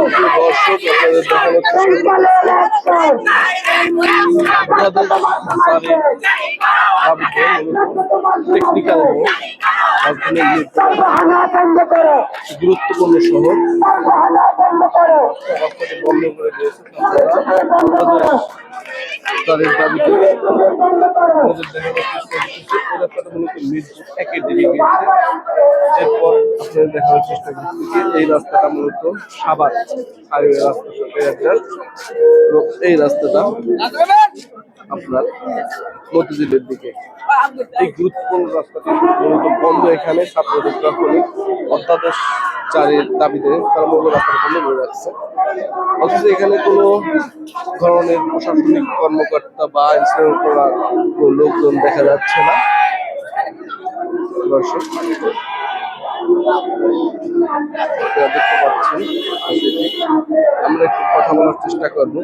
দর্শক আপনাদের দেখানোর চেষ্টা টেকনিক্যাল গুরুত্বপূর্ণ শহর রাস্তাটি বন্ধ করে দিয়েছে তাদের দাবিতে রাস্তাটা মূলত মিরপুর একের দিকে গিয়েছে। এরপর আপনাদের দেখানোর চেষ্টা করছি এই রাস্তাটা মূলত সাভার হাইওয়ে রাস্তার সাথে অ্যাটাচ এবং এই রাস্তাটা আপনার মতিঝিলের দিকে। এই গুরুত্বপূর্ণ রাস্তাটি মূলত বন্ধ এখানে ছাত্রদের প্রাথমিক অধ্যাদেশ জারির দাবিতে তারা মূলত রাস্তাটা বন্ধ করে রাখছে। অথচ এখানে কোনো ধরনের প্রশাসনিক কর্মকর্তা বা আইন শৃঙ্খলার লোকজন দেখা যাচ্ছে না। দর্শক দেখতে পাচ্ছেন, আমরা একটু কথা বলার চেষ্টা করবো।